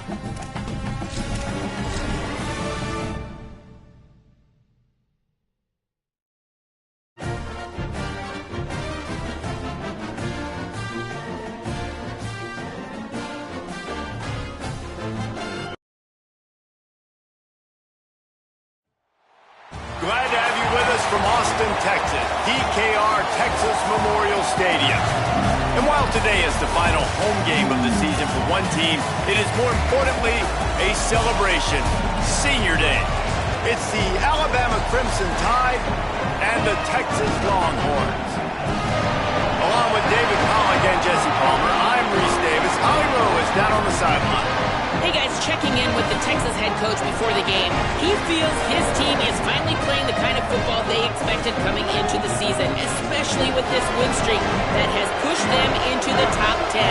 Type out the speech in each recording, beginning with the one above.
Glad to have you with us from Austin, Texas, DKR Texas Memorial Stadium. And while today is the final home game of the season for one team, it is more importantly a celebration, Senior Day. It's the Alabama Crimson Tide and the Texas Longhorns. Along with David Pollack and Jesse Palmer, I'm Reese Davis. Holly Rowe is down on the sideline. Hey guys, checking in with the Texas head coach before the game. He feels his team is finally playing the kind of football they expected coming into the season, especially with this win streak that has pushed them into the top 10.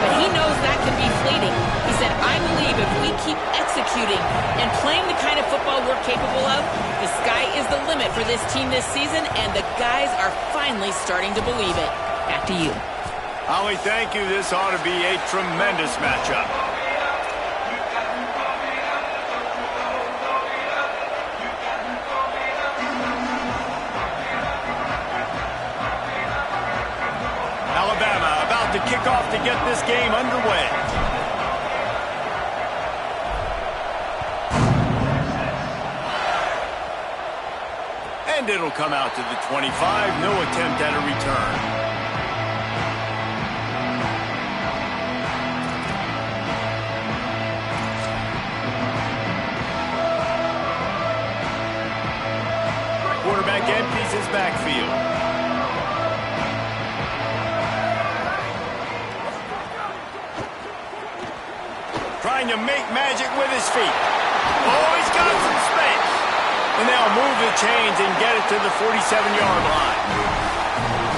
But he knows that can be fleeting. He said, I believe if we keep executing and playing the kind of football we're capable of, the sky is the limit for this team this season, and the guys are finally starting to believe it. Back to you. Holly, thank you. This ought to be a tremendous matchup. Alabama about to kick off to get this game underway. And it'll come out to the 25. No attempt at a return. Quarterback empties his backfield. Trying to make magic with his feet. Oh, he's got some space. And they'll move the chains and get it to the 47-yard line.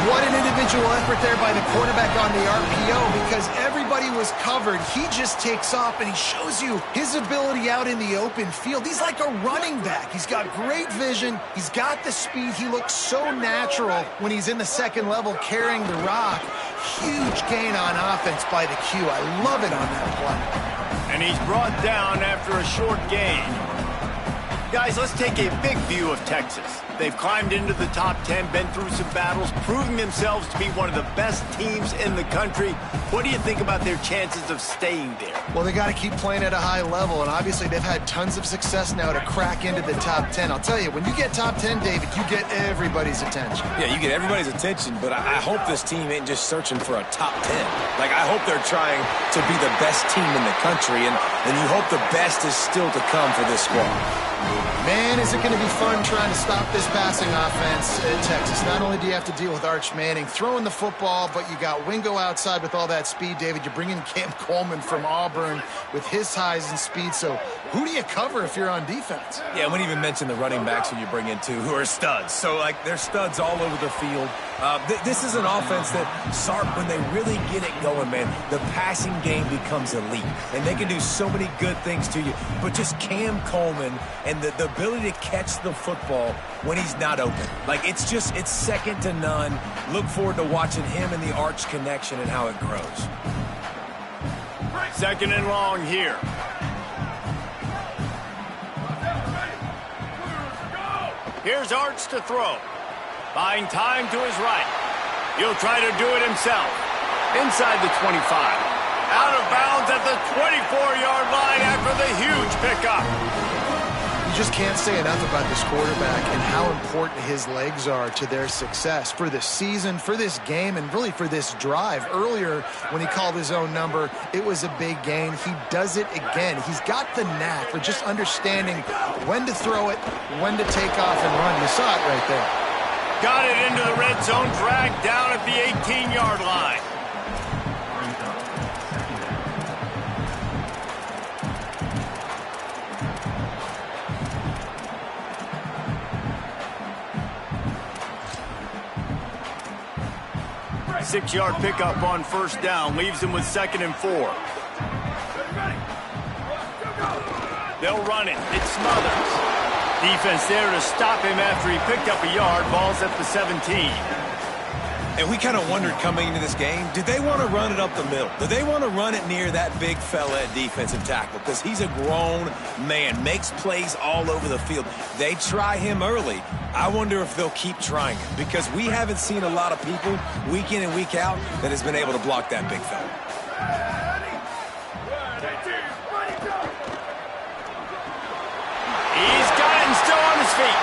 What an individual effort there by the quarterback on the RPO, because everybody was covered. He just takes off, and he shows you his ability out in the open field. He's like a running back. He's got great vision. He's got the speed. He looks so natural when he's in the second level carrying the rock. Huge gain on offense by the Q. I love it on that play. And he's brought down after a short gain. Guys, let's take a big view of Texas. They've climbed into the top 10, been through some battles, proving themselves to be one of the best teams in the country. What do you think about their chances of staying there? Well, they got to keep playing at a high level, and obviously they've had tons of success now to crack into the top 10. I'll tell you, when you get top 10, David, you get everybody's attention. Yeah, you get everybody's attention, but I hope this team ain't just searching for a top 10. Like, I hope they're trying to be the best team in the country, and you hope the best is still to come for this squad. Man, is it going to be fun trying to stop this passing offense at Texas. Not only do you have to deal with Arch Manning throwing the football, but you got Wingo outside with all that speed, David. You bring in Cam Coleman from Auburn with his size and speed. So who do you cover if you're on defense? Yeah, I wouldn't even mention the running backs who you bring in, too, who are studs. So, like, they're studs all over the field. This is an offense that, Sark, when they really get it going, man, the passing game becomes elite. And they can do so many good things to you. But just Cam Coleman and the ability to catch the football when he's not open. Like, it's second to none. Look forward to watching him and the Arch connection and how it grows. Second and long here. Here's Arch to throw. Buying time to his right. He'll try to do it himself. Inside the 25. Out of bounds at the 24-yard line after the huge pickup. You just can't say enough about this quarterback and how important his legs are to their success for this season, for this game, and really for this drive. Earlier, when he called his own number, it was a big gain. He does it again. He's got the knack for just understanding when to throw it, when to take off and run. You saw it right there. Got it into the red zone, dragged down at the 18-yard line. Six-yard pickup on first down leaves him with 2nd and 4. They'll run it. It Smothers. Defense there to stop him after he picked up a yard. Ball's at the 17. And we kind of wondered coming into this game, did they want to run it up the middle? Do they want to run it near that big fella at defensive tackle? Because he's a grown man, makes plays all over the field. They try him early. I wonder if they'll keep trying him, because we haven't seen a lot of people week in and week out that has been able to block that big fella. He's got it and still on his feet.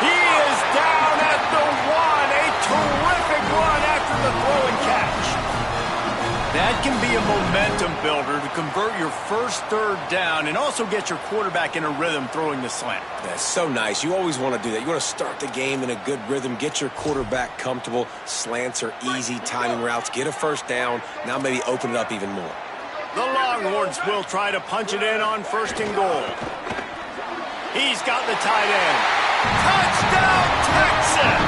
He is down at the 1. A terrific run after the throw and catch. That can be a momentum builder to convert your first third down and also get your quarterback in a rhythm throwing the slant. That's so nice. You always want to do that. You want to start the game in a good rhythm, get your quarterback comfortable. Slants are easy timing routes. Get a first down. Now maybe open it up even more. The Longhorns will try to punch it in on 1st and goal. He's got the tight end. Touchdown, Texas!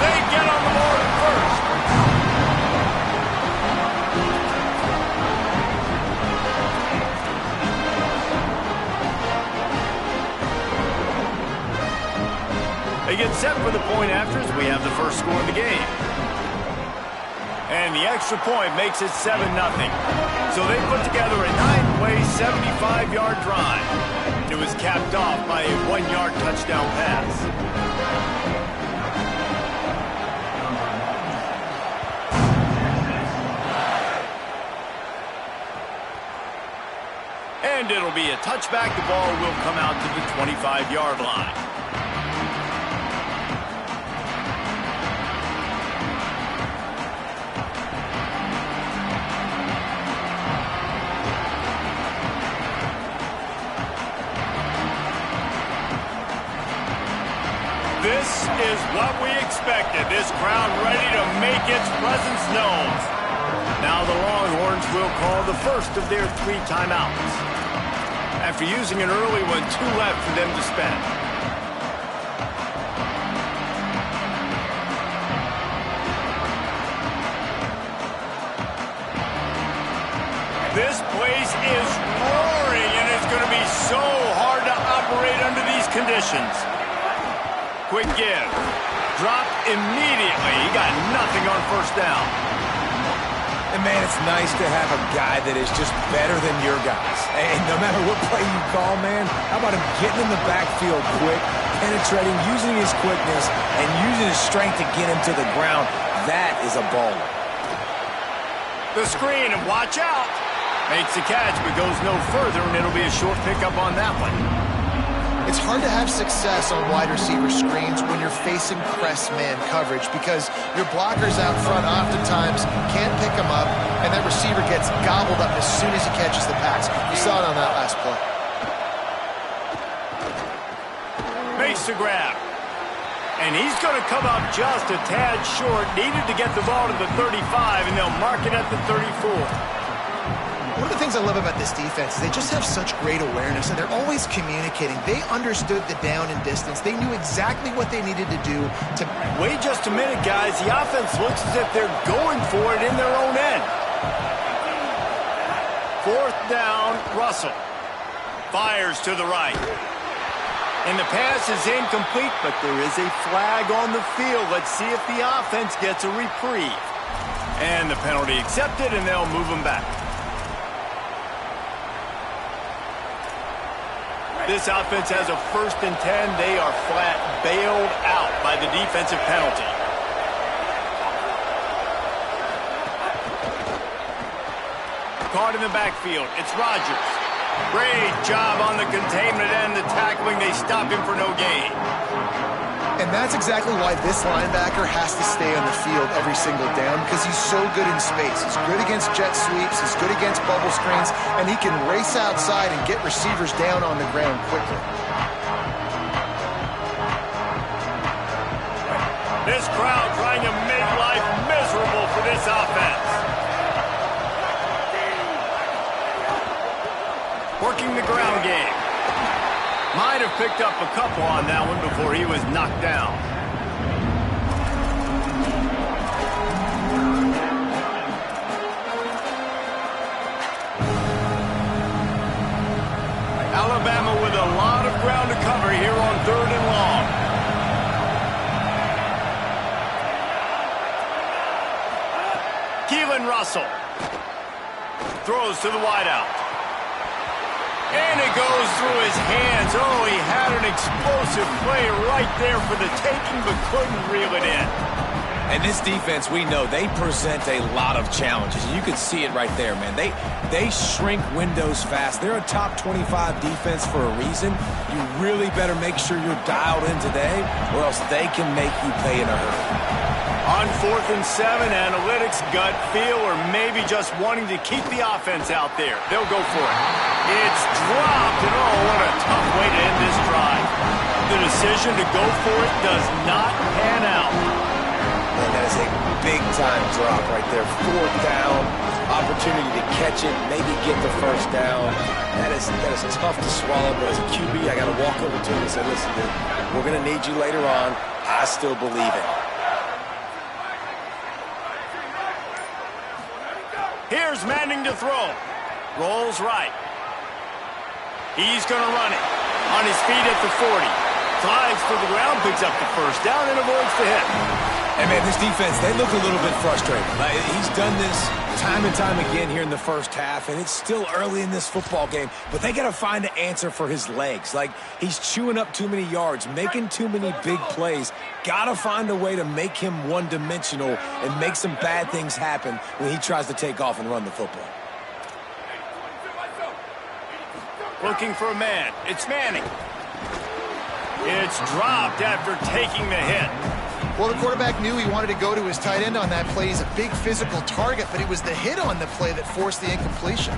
They get on the board first. They get set for the point after as we have the first score of the game. And the extra point makes it 7-0. So they put together a 9-play, 75-yard drive. It was capped off by a 1-yard touchdown pass. And it'll be a touchback. The ball will come out to the 25-yard line. This is what we expected. This crowd ready to make its presence known. Now the Longhorns will call the first of their 3 timeouts. After using an early one, 2 left for them to spend. This place is roaring, and it's going to be so hard to operate under these conditions. Quick give. Dropped immediately. He got nothing on 1st down. And, man, it's nice to have a guy that is just better than your guys. And no matter what play you call, man, how about him getting in the backfield quick, penetrating, using his quickness, and using his strength to get him to the ground. That is a baller. The screen, and watch out. Makes the catch, but goes no further, and it'll be a short pickup on that one. It's hard to have success on wide receiver screens when you're facing press man coverage because your blockers out front oftentimes can't pick them up, and that receiver gets gobbled up as soon as he catches the pass. You saw it on that last play. Makes the grab. And he's going to come up just a tad short. Needed to get the ball to the 35, and they'll mark it at the 34. One of the things I love about this defense is they just have such great awareness, and they're always communicating. They understood the down and distance. They knew exactly what they needed to do to... Wait just a minute, guys. The offense looks as if they're going for it in their own end. 4th down, Russell. Fires to the right. And the pass is incomplete, but there is a flag on the field. Let's see if the offense gets a reprieve. And the penalty accepted, and they'll move them back. This offense has a 1st and 10. They are flat bailed out by the defensive penalty. Caught in the backfield. It's Rodgers. Great job on the containment and the tackling. They stop him for no gain. And that's exactly why this linebacker has to stay on the field every single down, because he's so good in space. He's good against jet sweeps, he's good against bubble screens, and he can race outside and get receivers down on the ground quickly. This crowd trying to make life miserable for this offense. Working the ground game. Might have picked up a couple on that one before he was knocked down. Alabama with a lot of ground to cover here on 3rd and long. Keelan Russell throws to the wideout. And it goes through his hands. Oh, he had an explosive play right there for the taking, but couldn't reel it in. And this defense, we know, they present a lot of challenges. You can see it right there, man. They shrink windows fast. They're a top 25 defense for a reason. You really better make sure you're dialed in today, or else they can make you pay in a hurry. On 4th and 7, analytics, gut feel, or maybe just wanting to keep the offense out there. They'll go for it. It's dropped, and oh, what a tough way to end this drive. The decision to go for it does not pan out. And that is a big-time drop right there. 4th down, opportunity to catch it, maybe get the first down. That is tough to swallow, but as a QB, I got to walk over to him and say, listen, dude, we're going to need you later on. I still believe it. Here's Manning to throw. Rolls right. He's going to run it. On his feet at the 40. Slides for the ground, picks up the first down, and avoids the hit. And, man, this defense, they look a little bit frustrated. He's done this time and time again here in the first half, and it's still early in this football game, but they got to find an answer for his legs. Like, he's chewing up too many yards, making too many big plays. Got to find a way to make him one-dimensional and make some bad things happen when he tries to take off and run the football. Looking for a man. It's Manning. It's dropped after taking the hit. Well, the quarterback knew he wanted to go to his tight end on that play. He's a big physical target, but it was the hit on the play that forced the incompletion.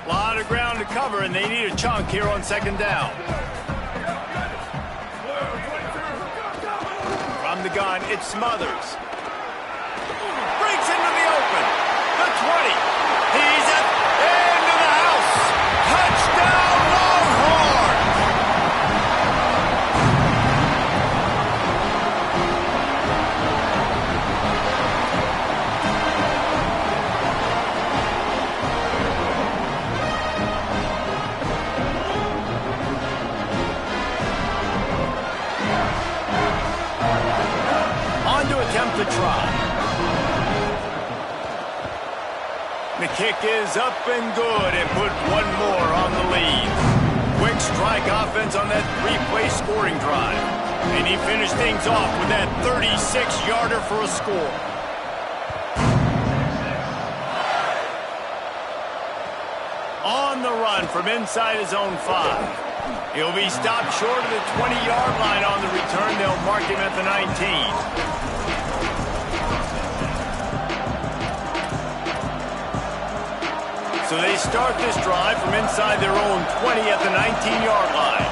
A lot of ground to cover, and they need a chunk here on 2nd down. From the gun, it's Smothers. Breaks into the open. The 20. He's at the end of the house. Touchdown, Longhorns! Attempt to try. The kick is up and good and put one more on the lead. Quick strike offense on that 3-play scoring drive. And he finished things off with that 36-yarder for a score. On the run from inside his own 5. He'll be stopped short of the 20-yard line on the return. They'll mark him at the 19. So they start this drive from inside their own 20 at the 19-yard line.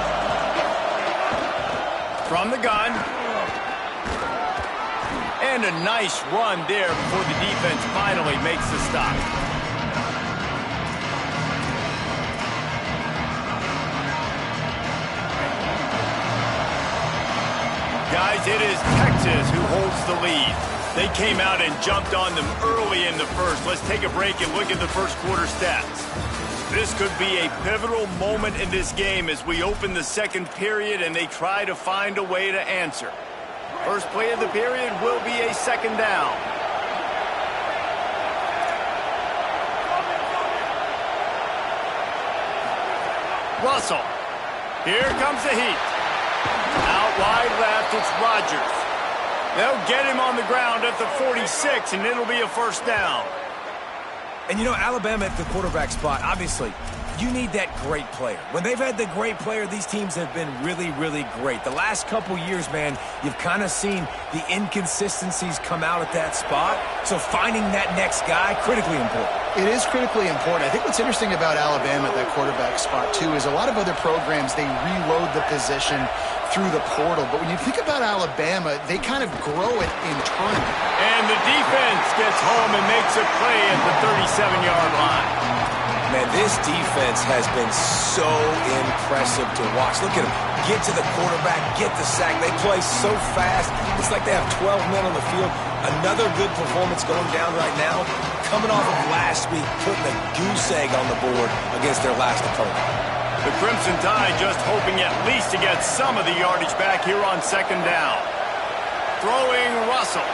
From the gun. And a nice run there before the defense finally makes the stop. Guys, it is Texas who holds the lead. They came out and jumped on them early in the first. Let's take a break and look at the first quarter stats. This could be a pivotal moment in this game as we open the second period and they try to find a way to answer. First play of the period will be a 2nd down. Russell. Here comes the heat. Out wide left, it's Rodgers. They'll get him on the ground at the 46, and it'll be a first down. And, you know, Alabama at the quarterback spot, obviously, you need that great player. When they've had the great player, these teams have been really, really great. The last couple years, man, you've kind of seen the inconsistencies come out at that spot. So finding that next guy, critically important. It is critically important. I think what's interesting about Alabama at that quarterback spot, too, is a lot of other programs, they reload the position through the portal. But when you think about Alabama, they kind of grow it in tournament. And the defense gets home and makes a play at the 37-yard line. Man, this defense has been so impressive to watch. Look at them. Get to the quarterback, get the sack. They play so fast. It's like they have 12 men on the field. Another good performance going down right now, coming off of last week, putting a goose egg on the board against their last opponent. The Crimson Tide just hoping at least to get some of the yardage back here on second down. Throwing Russell.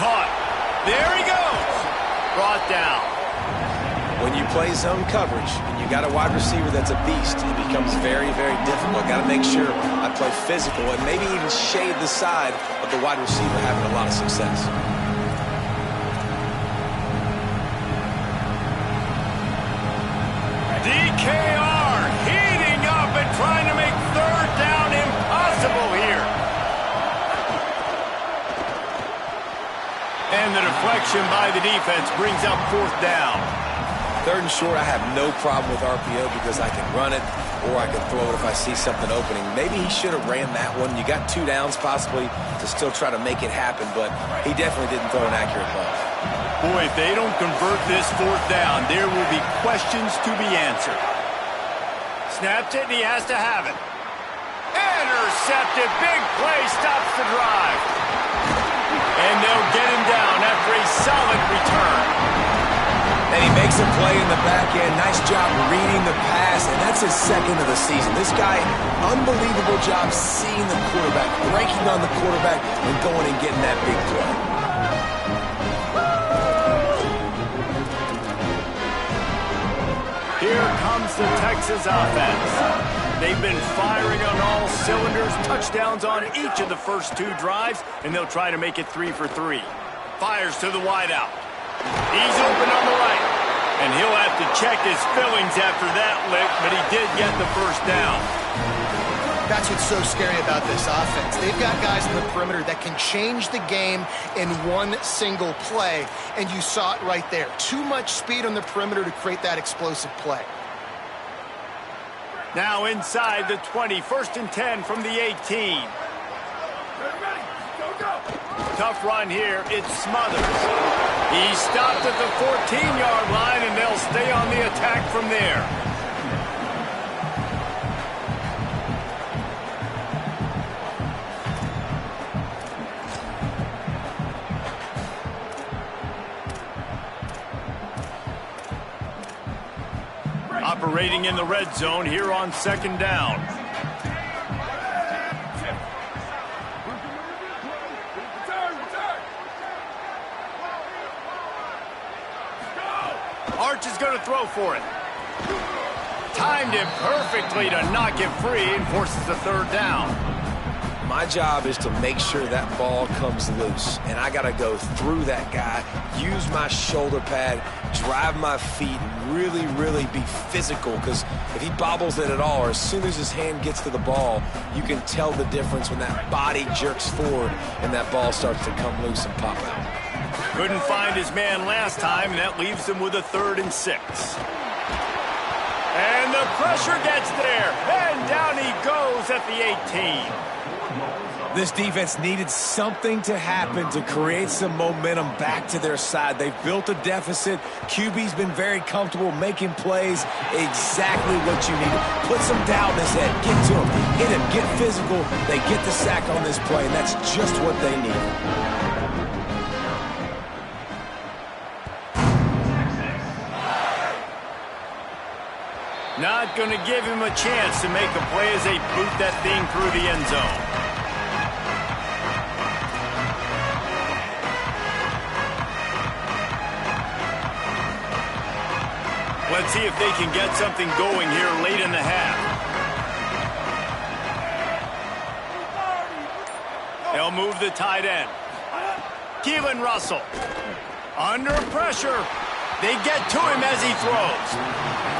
Caught. There he goes. Brought down. When you play zone coverage and you got a wide receiver that's a beast, it becomes very, very difficult. Got to make sure I play physical and maybe even shade the side of the wide receiver having a lot of success. DKR heating up and trying to make third down impossible here. And the deflection by the defense brings up fourth down. Third and short, I have no problem with RPO because I can run it or I can throw it if I see something opening. Maybe he should have ran that one. You got 2 downs possibly to still try to make it happen, but he definitely didn't throw an accurate ball. Boy, if they don't convert this fourth down, there will be questions to be answered. Snaps it, and he has to have it. Intercepted. Big play stops the drive. And they'll get him down after a solid return. And he makes a play in the back end. Nice job reading the pass, and that's his second of the season. This guy, unbelievable job seeing the quarterback, breaking on the quarterback, and going and getting that big play. Here comes the Texas offense. They've been firing on all cylinders, touchdowns on each of the first 2 drives, and they'll try to make it 3 for 3. Fires to the wideout. He's open on the right, and he'll have to check his fillings after that lick, but he did get the first down. That's what's so scary about this offense. They've got guys in the perimeter that can change the game in one single play, and you saw it right there. Too much speed on the perimeter to create that explosive play. Now inside the 20, 1st and 10 from the 18. Tough run here, it's Smothers. He stopped at the 14-yard line, and they'll stay on the attack from there. Operating in the red zone here on second down. Arch is going to throw for it. Timed it perfectly to knock it free and forces the third down. My job is to make sure that ball comes loose, and I got to go through that guy, use my shoulder pad, drive my feet, really, really be physical, because if he bobbles it at all, or as soon as his hand gets to the ball, you can tell the difference when that body jerks forward and that ball starts to come loose and pop out. Couldn't find his man last time, and that leaves him with a 3rd and 6. And the pressure gets there, and down he goes at the 18. This defense needed something to happen to create some momentum back to their side. They've built a deficit. QB's been very comfortable making plays. Exactly what you needed. Put some doubt in his head. Get to him. Hit him. Get physical. They get the sack on this play, and that's just what they need. Not going to give him a chance to make a play as they boot that thing through the end zone. Let's see if they can get something going here late in the half. They'll move the tight end. Keelan Russell. Under pressure. They get to him as he throws.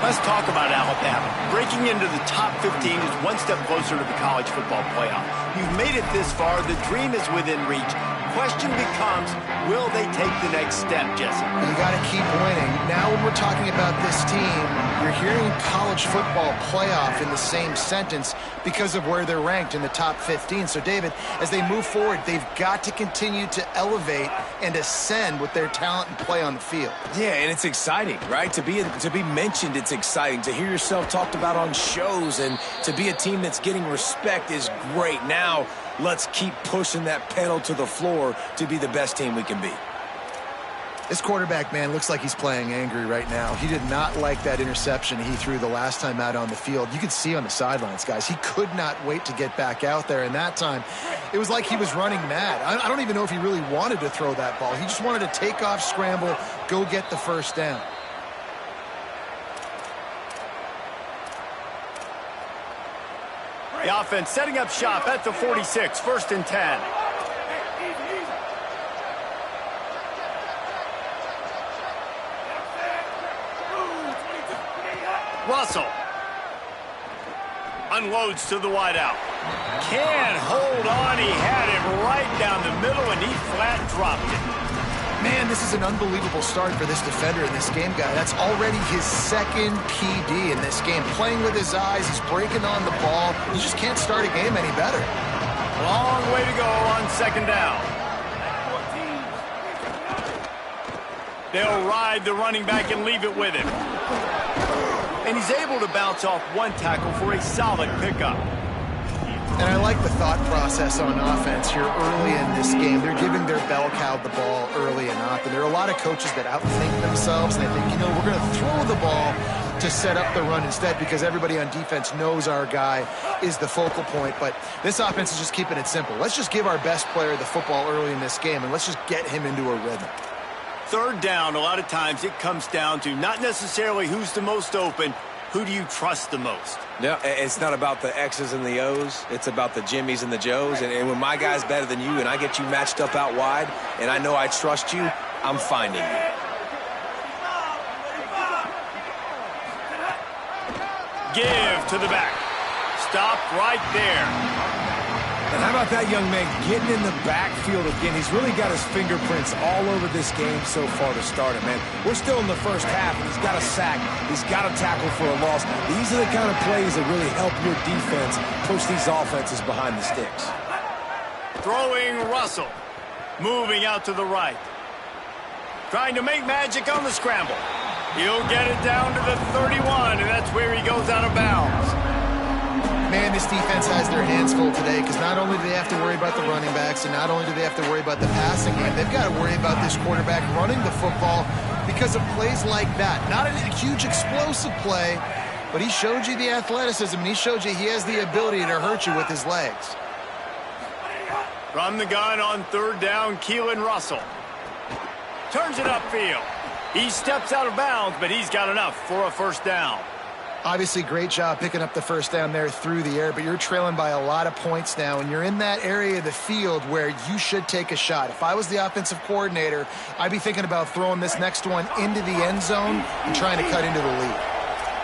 Let's talk about Alabama. Breaking into the top 15 is one step closer to the college football playoff. You've made it this far. The dream is within reach. Question becomes, will they take the next step, Jesse? You got to keep winning. Now when we're talking about this team, you're hearing college football playoff in the same sentence because of where they're ranked in the top 15. So, David, as they move forward, they've got to continue to elevate and ascend with their talent and play on the field. Yeah, and it's exciting, right? To be mentioned, it's exciting. To hear yourself talked about on shows and to be a team that's getting respect is great. Now, let's keep pushing that pedal to the floor to be the best team we can be. This quarterback, man, looks like he's playing angry right now. He did not like that interception he threw the last time out on the field. You could see on the sidelines, guys, he could not wait to get back out there. And that time, it was like he was running mad. I don't even know if he really wanted to throw that ball. He just wanted to take off, scramble, go get the first down. The offense setting up shop at the 46, 1st and 10. Russell unloads to the wideout. Can't hold on. He had it right down the middle, and he flat dropped it. Man, this is an unbelievable start for this defender in this game, guy. That's already his second PD in this game. Playing with his eyes, he's breaking on the ball. You just can't start a game any better. Long way to go on 2nd down. They'll ride the running back and leave it with him. And he's able to bounce off one tackle for a solid pickup. And I like the thought process on offense here early in this game. They're giving their bell cow the ball early and often. There are a lot of coaches that outthink themselves, and they think, you know, we're going to throw the ball to set up the run instead because everybody on defense knows our guy is the focal point. But this offense is just keeping it simple. Let's just give our best player the football early in this game, and let's just get him into a rhythm. 3rd down, a lot of times it comes down to not necessarily who's the most open, who do you trust the most? Yeah, it's not about the X's and the O's. It's about the Jimmys and the Joes. And when my guy's better than you and I get you matched up out wide and I know I trust you, I'm finding you. Give to the back. Stop right there. And how about that young man getting in the backfield again? He's really got his fingerprints all over this game so far to start it, man. We're still in the first half, and he's got a sack. He's got a tackle for a loss. These are the kind of plays that really help your defense push these offenses behind the sticks. Throwing Russell. Moving out to the right. Trying to make magic on the scramble. He'll get it down to the 31, and that's where he goes out of bounds. Man, this defense has their hands full today because not only do they have to worry about the running backs and not only do they have to worry about the passing game, they've got to worry about this quarterback running the football because of plays like that. Not a huge explosive play, but he showed you the athleticism and he showed you he has the ability to hurt you with his legs. From the gun on 3rd down, Keelan Russell. Turns it upfield. He steps out of bounds, but he's got enough for a 1st down. Obviously, great job picking up the 1st down there through the air, but you're trailing by a lot of points now, and you're in that area of the field where you should take a shot. If I was the offensive coordinator, I'd be thinking about throwing this next one into the end zone and trying to cut into the lead.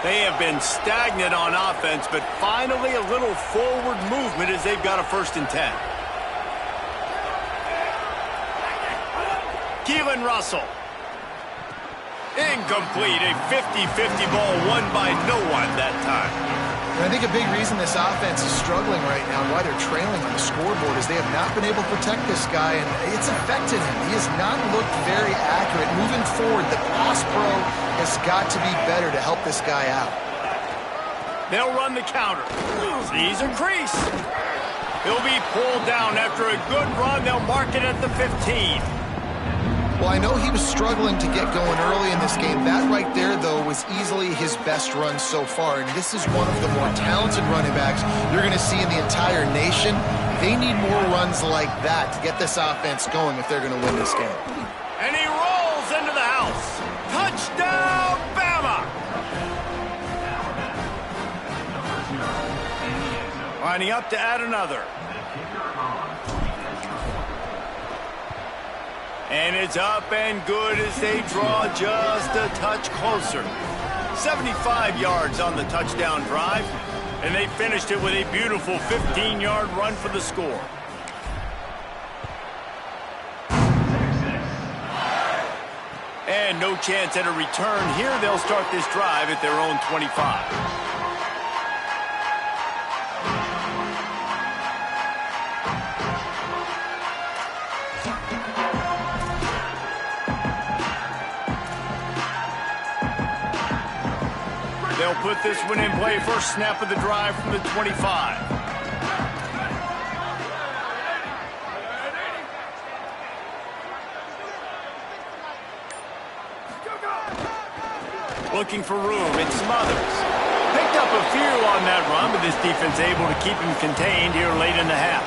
They have been stagnant on offense, but finally a little forward movement as they've got a 1st and 10. Keelan Russell. Incomplete, a 50-50 ball won by no one that time. And I think a big reason this offense is struggling right now and why they're trailing on the scoreboard is they have not been able to protect this guy, and it's affected him. He has not looked very accurate. Moving forward, the pass pro has got to be better to help this guy out. They'll run the counter. Sees a crease. He'll be pulled down after a good run. They'll mark it at the 15. Well, I know he was struggling to get going early in this game. That right there, though, was easily his best run so far. And this is one of the more talented running backs you're going to see in the entire nation. They need more runs like that to get this offense going if they're going to win this game. And he rolls into the house. Touchdown, Bama! Lining up to add another. And it's up and good as they draw just a touch closer. 75 yards on the touchdown drive, and they finished it with a beautiful 15-yard run for the score. And no chance at a return here. They'll start this drive at their own 25. They'll put this one in play. First snap of the drive from the 25. looking for room. It's Smothers. Picked up a few on that run, but this defense able to keep him contained here late in the half.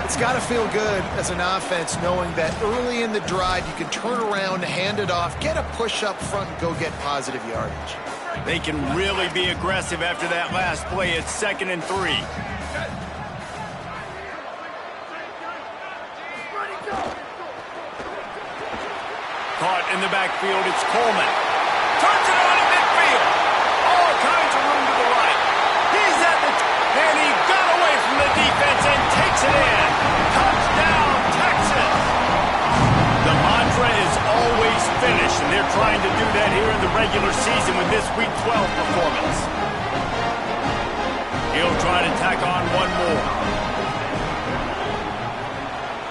It's got to feel good as an offense knowing that early in the drive you can turn around, hand it off, get a push up front, and go get positive yardage. They can really be aggressive after that last play. It's 2nd and 3. Caught in the backfield, it's Coleman. Turns it on in midfield. All kinds of room to the right. He's at the and he got away from the defense and takes it in. Touchdown, Texas. The mantra is always finish, and they're trying to do that here in the regular season with this Week 12 performance. He'll try to tack on one more.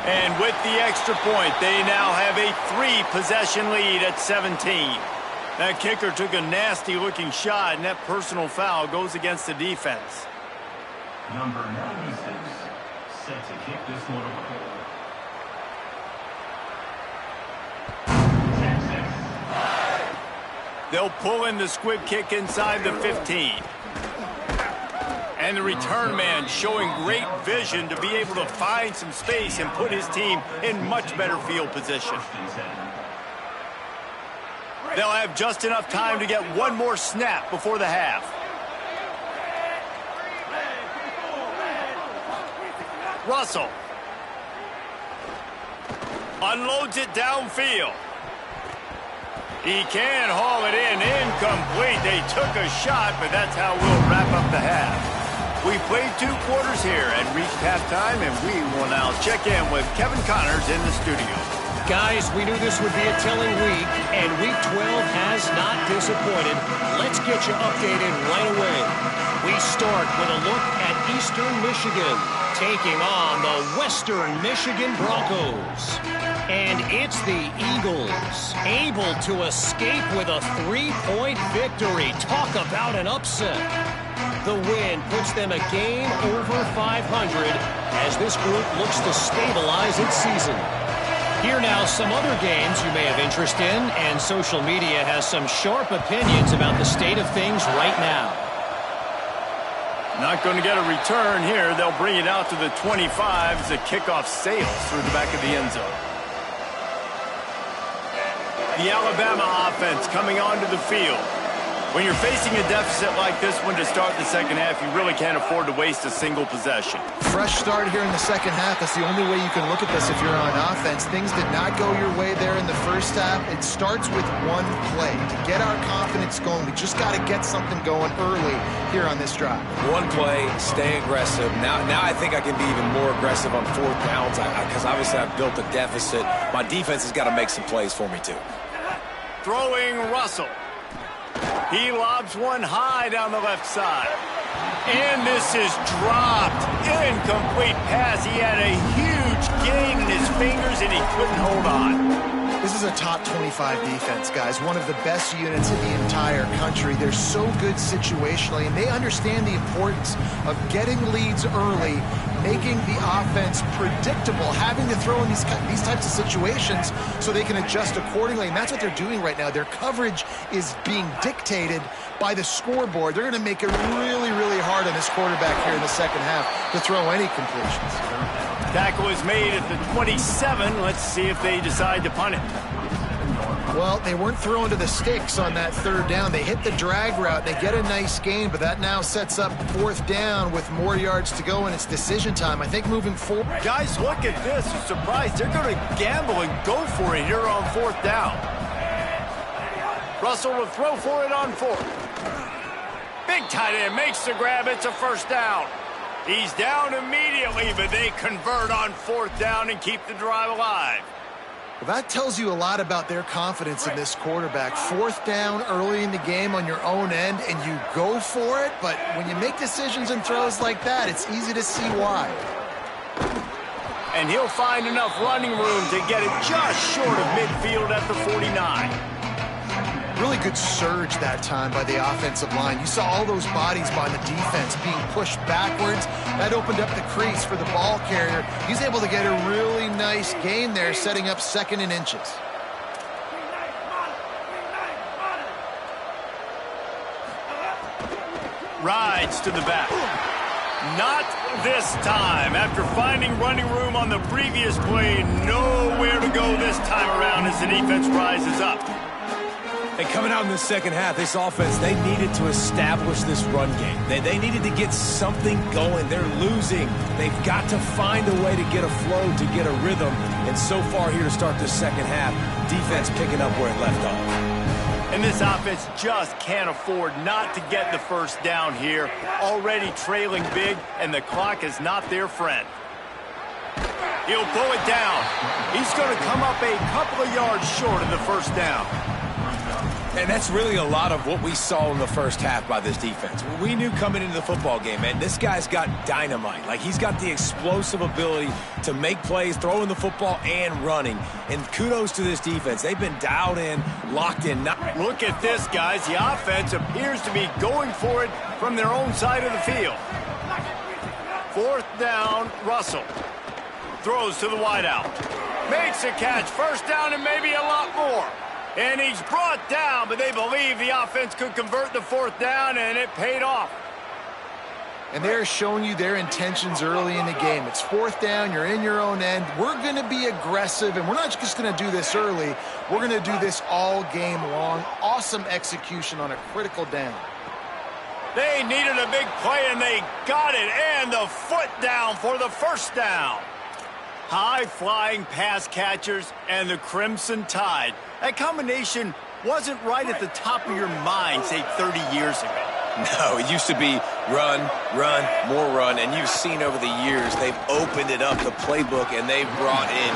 And with the extra point, they now have a 3-possession lead at 17. That kicker took a nasty-looking shot, and that personal foul goes against the defense. Number 96, set to kick this one away. They'll pull in the squib kick inside the 15. And the return man showing great vision to be able to find some space and put his team in much better field position. They'll have just enough time to get one more snap before the half. Russell unloads it downfield. He can haul it in. Incomplete. They took a shot, but that's how we'll wrap up the half. We played 2 quarters here and reached halftime, and we will now check in with Kevin Connors in the studio. Guys, we knew this would be a telling week, and Week 12 has not disappointed. Let's get you updated right away. We start with a look at Eastern Michigan, taking on the Western Michigan Broncos. And it's the Eagles, able to escape with a 3-point victory. Talk about an upset. The win puts them a game over 500 as this group looks to stabilize its season. Here now some other games you may have interest in, and social media has some sharp opinions about the state of things right now. Not going to get a return here. They'll bring it out to the 25 as the kickoff sails through the back of the end zone. The Alabama offense coming onto the field. When you're facing a deficit like this one to start the second half, you really can't afford to waste a single possession. Fresh start here in the second half. That's the only way you can look at this if you're on offense. Things did not go your way there in the first half. It starts with one play. To get our confidence going, we just got to get something going early here on this drive. One play, stay aggressive. Now I think I can be even more aggressive on 4th downs because obviously I've built a deficit. My defense has got to make some plays for me too. Throwing Russell. He lobs one high down the left side. And this is dropped. Incomplete pass. He had a huge gain in his fingers, and he couldn't hold on. This is a top 25 defense, guys. One of the best units in the entire country. They're so good situationally, and they understand the importance of getting leads early, making the offense predictable, having to throw in these types of situations so they can adjust accordingly. And that's what they're doing right now. Their coverage is being dictated by the scoreboard. They're going to make it really, really hard on this quarterback here in the second half to throw any completions. Tackle is made at the 27. Let's see if they decide to punt it. Well, they weren't throwing to the sticks on that 3rd down. They hit the drag route. They get a nice gain, but that now sets up 4th down with more yards to go, and it's decision time. I think moving forward. Guys, look at this. I'm surprised. They're going to gamble and go for it here on 4th down. Russell will throw for it on 4th. Big tight end makes the grab. It's a 1st down. He's down immediately, but they convert on 4th down and keep the drive alive. Well, that tells you a lot about their confidence in this quarterback. 4th down early in the game on your own end, and you go for it, but when you make decisions and throws like that, it's easy to see why. And he'll find enough running room to get it just short of midfield at the 49. Really good surge that time by the offensive line. You saw all those bodies by the defense being pushed backwards. That opened up the crease for the ball carrier. He's able to get a really nice gain there, setting up 2nd and inches. rides to the back. Not this time. After finding running room on the previous play, nowhere to go this time around as the defense rises up. And coming out in the second half, this offense, they needed to establish this run game. They needed to get something going. They're losing. They've got to find a way to get a flow, to get a rhythm. And so far here to start this second half, defense picking up where it left off. And this offense just can't afford not to get the first down here. Already trailing big, and the clock is not their friend. He'll pull it down. He's going to come up a couple of yards short of the first down. And that's really a lot of what we saw in the first half by this defense. We knew coming into the football game, man, this guy's got dynamite. Like, he's got the explosive ability to make plays, throwing the football and running. And kudos to this defense. They've been dialed in, locked in. Look at this, guys. The offense appears to be going for it from their own side of the field. Fourth down, Russell. Throws to the wideout. Makes a catch. First down and maybe a lot more. And he's brought down, but they believe the offense could convert the fourth down, and it paid off. And they're showing you their intentions early in the game. It's fourth down, you're in your own end. We're going to be aggressive, and we're not just going to do this early. We're going to do this all game long. Awesome execution on a critical down. They needed a big play, and they got it, and the foot down for the first down. High-flying pass catchers and the Crimson Tide. That combination wasn't right at the top of your mind, say, 30 years ago. No, it used to be run, run, more run, and you've seen over the years they've opened it up, the playbook, and they've brought in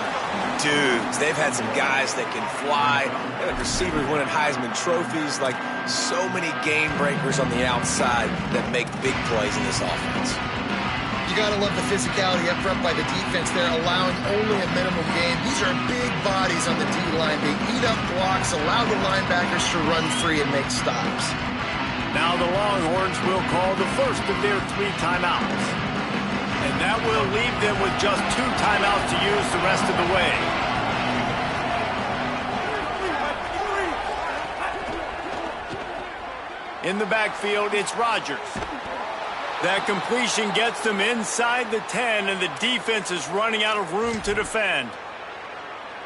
dudes. They've had some guys that can fly. They've had receivers winning Heisman trophies, like so many game breakers on the outside that make big plays in this offense. You got to love the physicality up front by the defense. They're allowing only a minimum gain. These are big bodies on the D-line. They eat up blocks, allow the linebackers to run free and make stops. Now the Longhorns will call the first of their 3 timeouts. And that will leave them with just 2 timeouts to use the rest of the way. In the backfield, it's Rodgers. That completion gets them inside the 10, and the defense is running out of room to defend.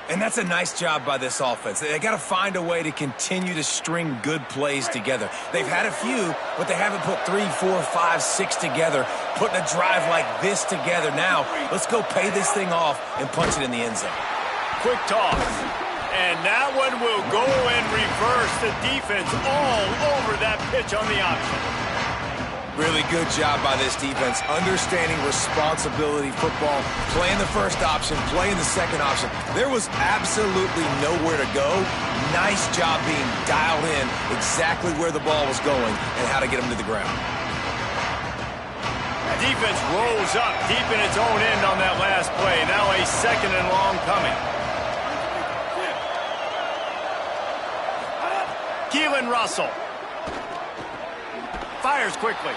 And that's a nice job by this offense. They got to find a way to continue to string good plays together. They've had a few, but they haven't put 3, 4, 5, 6 together, putting a drive like this together. Now, let's go pay this thing off and punch it in the end zone. Quick toss. And that one will go and reverse the defense all over that pitch on the option. Really good job by this defense, understanding responsibility football, playing the first option, playing the second option. There was absolutely nowhere to go. Nice job being dialed in exactly where the ball was going and how to get them to the ground. Defense rolls up deep in its own end on that last play. Now a second and long coming. Keelan Russell. Fires quickly.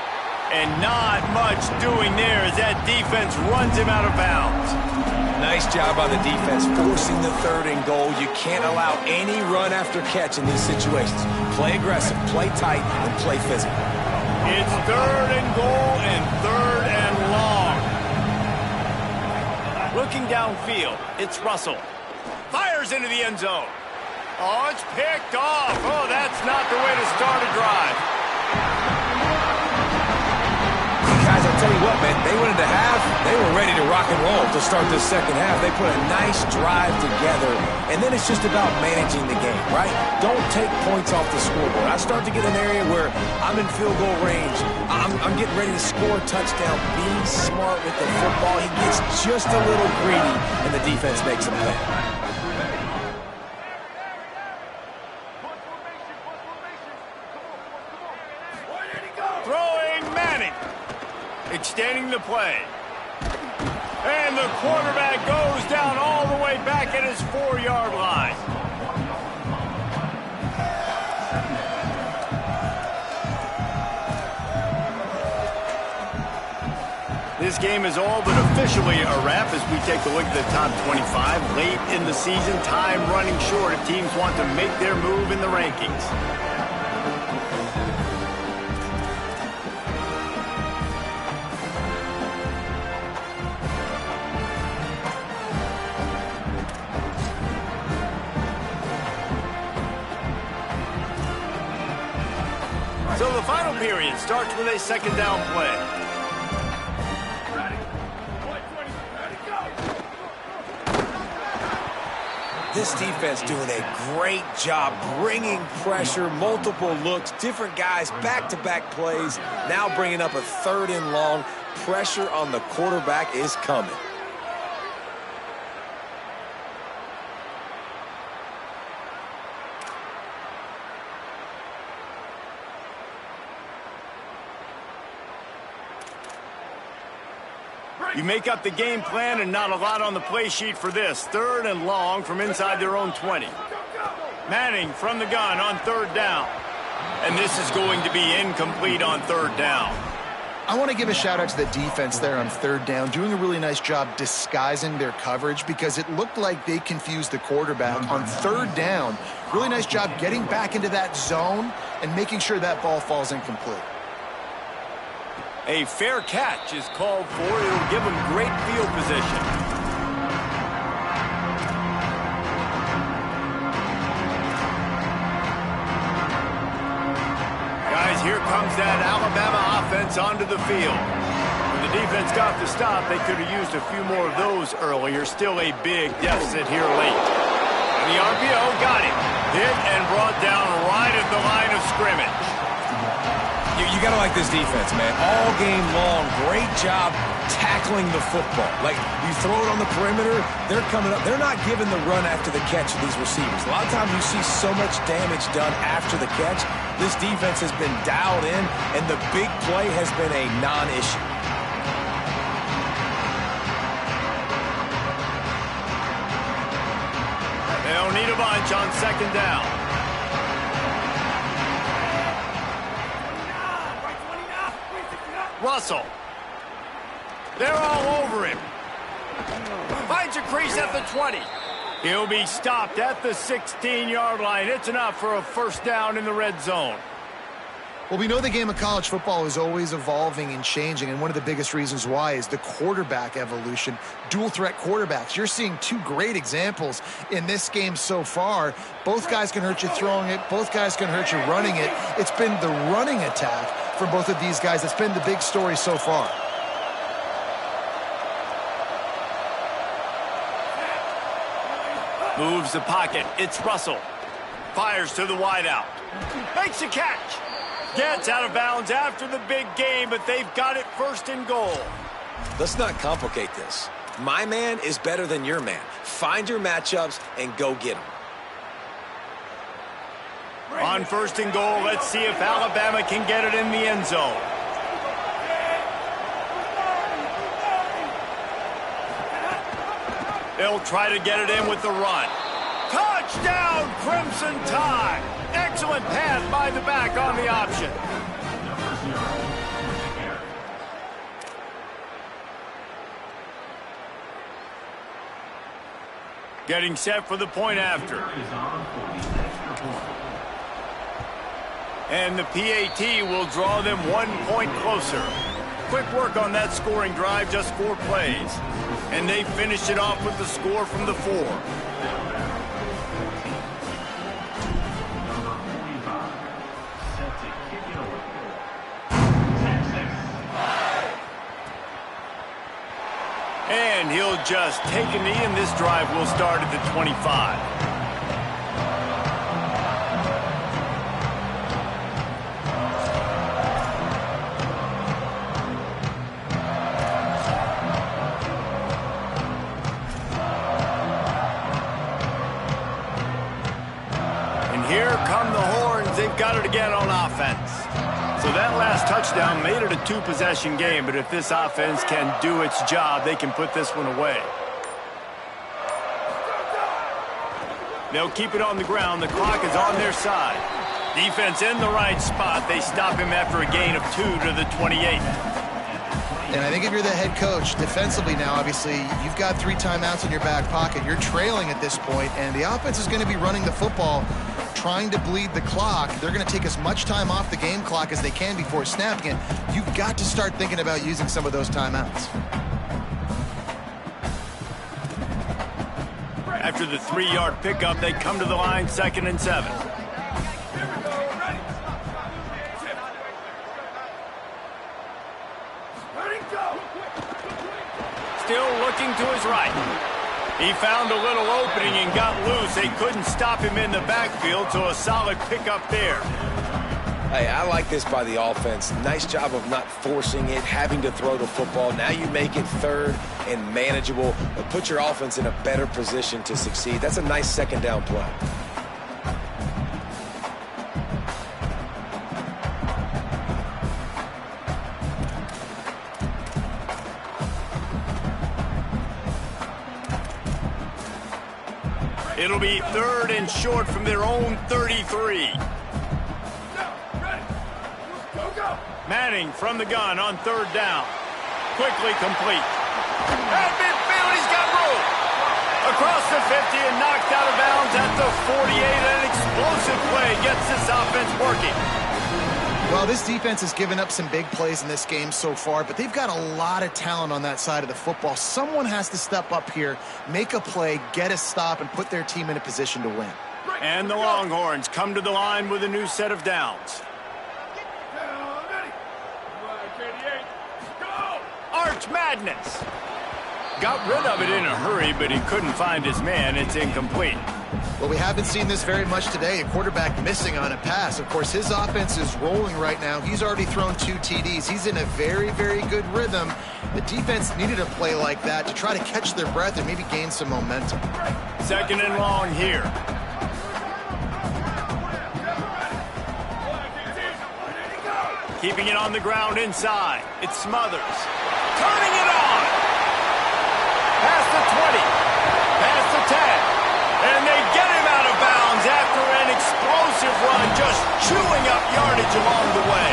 And not much doing there as that defense runs him out of bounds. Nice job by the defense forcing the 3rd and goal. You can't allow any run after catch in these situations. Play aggressive, play tight, and play physical. It's 3rd and goal and 3rd and long. Looking downfield, it's Russell. Fires into the end zone. Oh, it's picked off. Oh, that's not the way to start a drive. Guys, I'll tell you what, man, they went into half, they were ready to rock and roll to start this second half. They put a nice drive together, and then it's just about managing the game, right? Don't take points off the scoreboard. I start to get an area where I'm in field goal range. I'm getting ready to score a touchdown. Be smart with the football. He gets just a little greedy, and the defense makes him pay. Extending the play. And the quarterback goes down all the way back at his 4-yard line. This game is all but officially a wrap as we take a look at the top 25. Late in the season, time running short if teams want to make their move in the rankings. final period starts with a second down play. This defense doing a great job bringing pressure, multiple looks, different guys, back-to-back plays. Now bringing up a 3rd and long. Pressure on the quarterback is coming. You make up the game plan and not a lot on the play sheet for this. 3rd and long from inside their own 20. Manning from the gun on 3rd down. And this is going to be incomplete on 3rd down. I want to give a shout out to the defense there on 3rd down, doing a really nice job disguising their coverage because it looked like they confused the quarterback on 3rd down. Really nice job getting back into that zone and making sure that ball falls incomplete. A fair catch is called for. It'll give them great field position. Guys, here comes that Alabama offense onto the field. When the defense got the stop, they could have used a few more of those earlier. Still a big deficit here late. And the RPO got him. Hit and brought down right at the line of scrimmage. You got to like this defense, man. All game long, great job tackling the football. Like, you throw it on the perimeter, they're coming up. They're not giving the run after the catch to these receivers. A lot of times you see so much damage done after the catch. This defense has been dialed in, and the big play has been a non-issue. They don't need a bunch on 2nd down. Russell. They're all over him. Finds a crease at the 20. He'll be stopped at the 16-yard line. It's enough for a 1st down in the red zone. Well, we know the game of college football is always evolving and changing, and one of the biggest reasons why is the quarterback evolution. Dual threat quarterbacks. You're seeing 2 great examples in this game so far. Both guys can hurt you throwing it. Both guys can hurt you running it. It's been the running attack for both of these guys. It's been the big story so far. Moves the pocket. It's Russell. Fires to the wideout. Makes a catch. Gets out of bounds after the big game, but they've got it 1st and goal. Let's not complicate this. My man is better than your man. Find your matchups and go get them. On 1st and goal, let's see if Alabama can get it in the end zone. They'll try to get it in with the run. Touchdown, Crimson Tide! Excellent pass by the back on the option. Getting set for the point after. And the PAT will draw them 1 point closer. Quick work on that scoring drive, just 4 plays. And they finish it off with the score from the 4. And he'll just take a knee, and this drive will start at the 25. And here come the horns. They've got it again on offense. So that last touchdown made it a 2-possession game, but if this offense can do its job, they can put this one away. They'll keep it on the ground. The clock is on their side. Defense in the right spot. They stop him after a gain of 2 to the 28. And I think if you're the head coach, defensively now, obviously, you've got 3 timeouts in your back pocket. You're trailing at this point, and the offense is going to be running the football, trying to bleed the clock. They're going to take as much time off the game clock as they can before snapping it. You've got to start thinking about using some of those timeouts. After the 3-yard pickup, they come to the line, 2nd and 7. Still looking to his right. He found a little opening and got loose. They couldn't stop him in the backfield, so a solid pickup there. Hey, I like this by the offense. Nice job of not forcing it, having to throw the football. Now you make it third and manageable, but put your offense in a better position to succeed. That's a nice second down play. It'll be third and short from their own 33. Manning from the gun on third down. Quickly complete. At midfield, he's got room. Across the 50 and knocked out of bounds at the 48. An explosive play gets this offense working. Well, this defense has given up some big plays in this game so far, but they've got a lot of talent on that side of the football. Someone has to step up here, make a play, get a stop, and put their team in a position to win. And the Longhorns come to the line with a new set of downs. Arch Madness. Got rid of it in a hurry, but he couldn't find his man. It's incomplete. Well, we haven't seen this very much today. A quarterback missing on a pass. Of course, his offense is rolling right now. He's already thrown 2 TDs. He's in a very, very good rhythm. The defense needed a play like that to try to catch their breath and maybe gain some momentum. Second and long here. Keeping it on the ground inside. It's Smothers. Turning it on. Past the 20. Past the 10. And they get him out of bounds after an explosive run, just chewing up yardage along the way.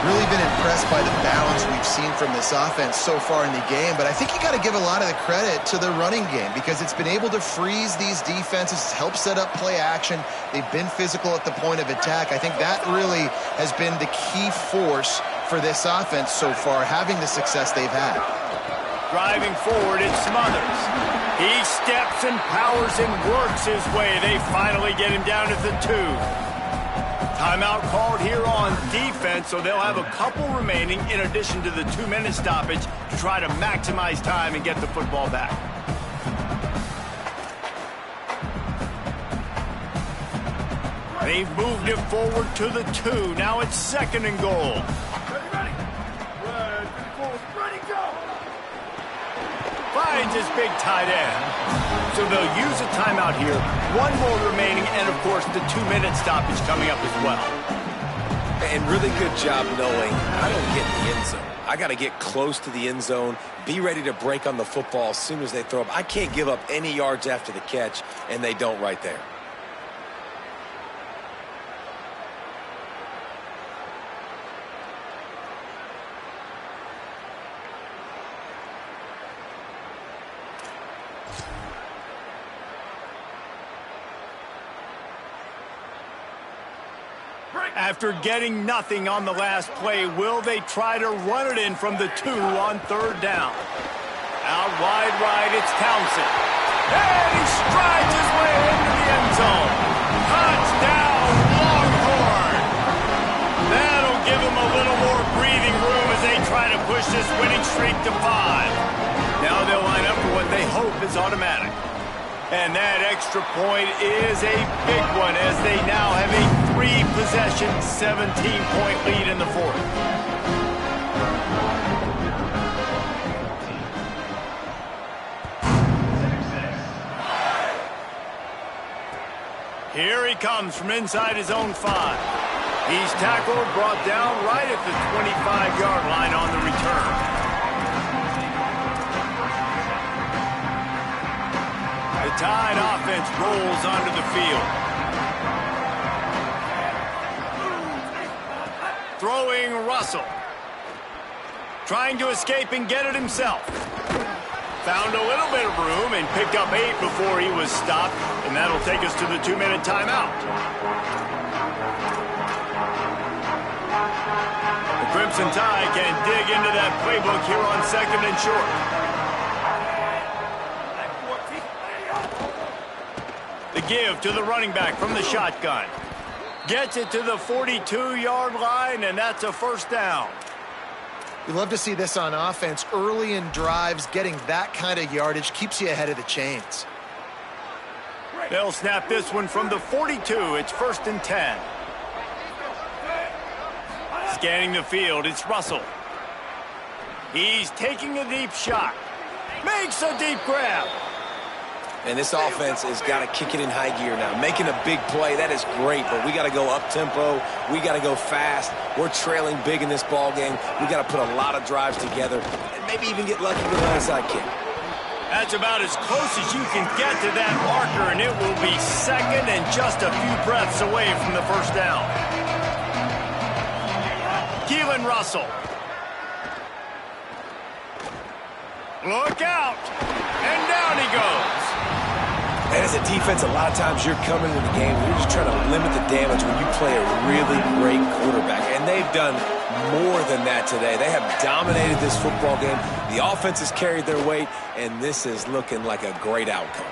Really been impressed by the balance we've seen from this offense so far in the game, but I think you got to give a lot of the credit to the running game because it's been able to freeze these defenses, help set up play action. They've been physical at the point of attack. I think that really has been the key force for this offense so far, having the success they've had. Driving forward, it's Smothers. He steps and powers and works his way. They finally get him down at the 2. Timeout called here on defense, so they'll have a couple remaining in addition to the 2-minute stoppage to try to maximize time and get the football back. They've moved it forward to the 2. Now it's second and goal. Finds his big tight end. So they'll use a timeout here. One more remaining, and of course the 2-minute stoppage coming up as well. And really good job knowing I don't get in the end zone. I got to get close to the end zone, be ready to break on the football as soon as they throw up. I can't give up any yards after the catch, and they don't right there. After getting nothing on the last play, will they try to run it in from the 2 on third down? Out wide right, it's Townsend. And he strides his way into the end zone. Touchdown, Longhorn! That'll give him a little more breathing room as they try to push this winning streak to 5. Now they'll line up for what they hope is automatic. And that extra point is a big one as they now have a 3-possession, 17-point lead in the 4th. Here he comes from inside his own 5. He's tackled, brought down right at the 25-yard line on the return. The Tide offense rolls onto the field. Throwing Russell. Trying to escape and get it himself. Found a little bit of room and picked up 8 before he was stopped, and that'll take us to the 2-minute timeout. The Crimson Tide can dig into that playbook here on second and short. The give to the running back from the shotgun. Gets it to the 42-yard line, and that's a first down. You love to see this on offense. Early in drives, getting that kind of yardage keeps you ahead of the chains. They'll snap this one from the 42. It's 1st and 10. Scanning the field, it's Russell. He's taking a deep shot. Makes a deep grab. And this offense has got to kick it in high gear now. Making a big play, that is great, but we got to go up-tempo. We got to go fast. We're trailing big in this ball game. We got to put a lot of drives together and maybe even get lucky with an onside kick. That's about as close as you can get to that marker, and it will be second and just a few breaths away from the first down. Keelan Russell. Look out! And down he goes. And as a defense, a lot of times you're coming into the game, you're just trying to limit the damage when you play a really great quarterback. And they've done more than that today. They have dominated this football game. The offense has carried their weight, and this is looking like a great outcome.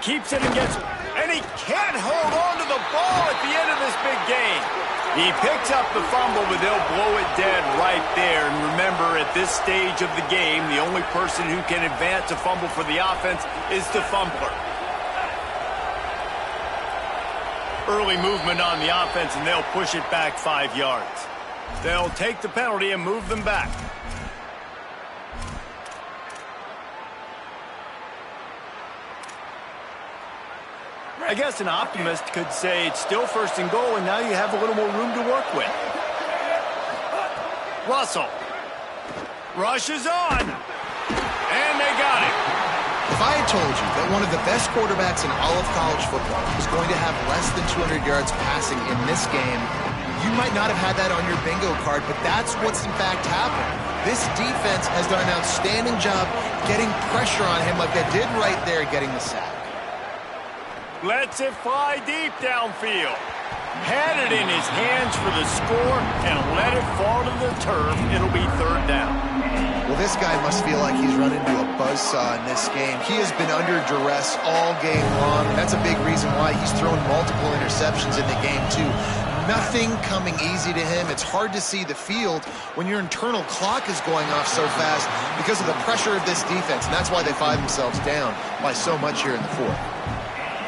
Keeps it and gets it. And he can't hold on to the ball at the end of this big game. He picks up the fumble, but they'll blow it dead right there. And remember, at this stage of the game, the only person who can advance a fumble for the offense is the fumbler. Early movement on the offense, and they'll push it back 5 yards. They'll take the penalty and move them back. I guess an optimist could say it's still 1st and goal, and now you have a little more room to work with. Russell rushes on, and they got it. If I had told you that one of the best quarterbacks in all of college football was going to have less than 200 yards passing in this game, you might not have had that on your bingo card, but that's what's in fact happened. This defense has done an outstanding job getting pressure on him like they did right there, getting the sack. Lets it fly deep downfield. Had it in his hands for the score and let it fall to the turf. It'll be 3rd down. Well, this guy must feel like he's run into a buzzsaw in this game. He has been under duress all game long. That's a big reason why he's thrown multiple interceptions in the game, too. Nothing coming easy to him. It's hard to see the field when your internal clock is going off so fast because of the pressure of this defense, and that's why they find themselves down by so much here in the 4th.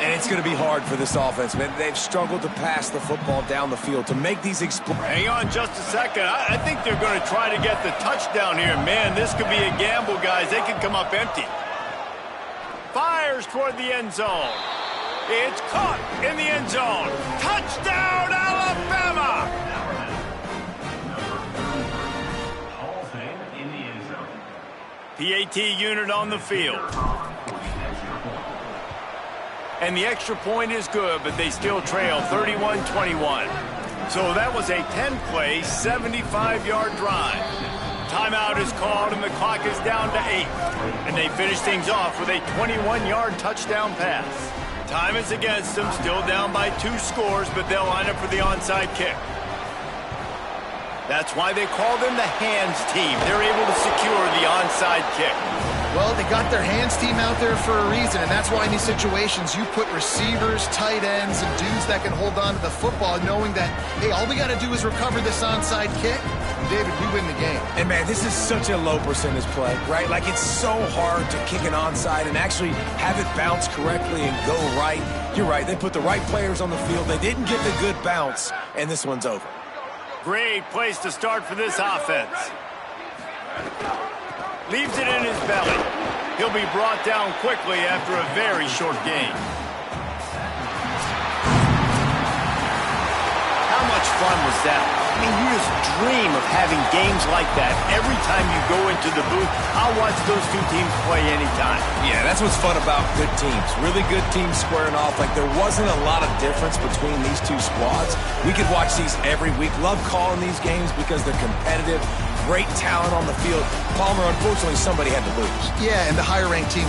And it's going to be hard for this offense, man. They've struggled to pass the football down the field to make these Hang on just a second. I think they're going to try to get the touchdown here. Man, this could be a gamble, guys. They could come up empty. Fires toward the end zone. It's caught in the end zone. Touchdown, Alabama! Hall of Fame in the end zone. PAT unit on the field. And the extra point is good, but they still trail 31-21. So that was a 10-play, 75-yard drive. Timeout is called, and the clock is down to 8. And they finish things off with a 21-yard touchdown pass. Time is against them, still down by 2 scores, but they'll line up for the onside kick. That's why they call them the hands team. They're able to secure the onside kick. Well, they got their hands team out there for a reason, and that's why in these situations you put receivers, tight ends, and dudes that can hold on to the football, knowing that, hey, all we got to do is recover this onside kick. David, we win the game. And, man, this is such a low percentage play, right? Like, it's so hard to kick an onside and actually have it bounce correctly and go right. You're right. They put the right players on the field. They didn't get the good bounce, and this one's over. Great place to start for this offense. Leaves it in his belly. He'll be brought down quickly after a very short game. How much fun was that? I mean, you just dream of having games like that every time you go into the booth. I'll watch those 2 teams play anytime. Yeah, that's what's fun about good teams. Really good teams squaring off. Like, there wasn't a lot of difference between these 2 squads. We could watch these every week. Love calling these games because they're competitive. Great talent on the field. Palmer, unfortunately, somebody had to lose. Yeah, and the higher-ranked team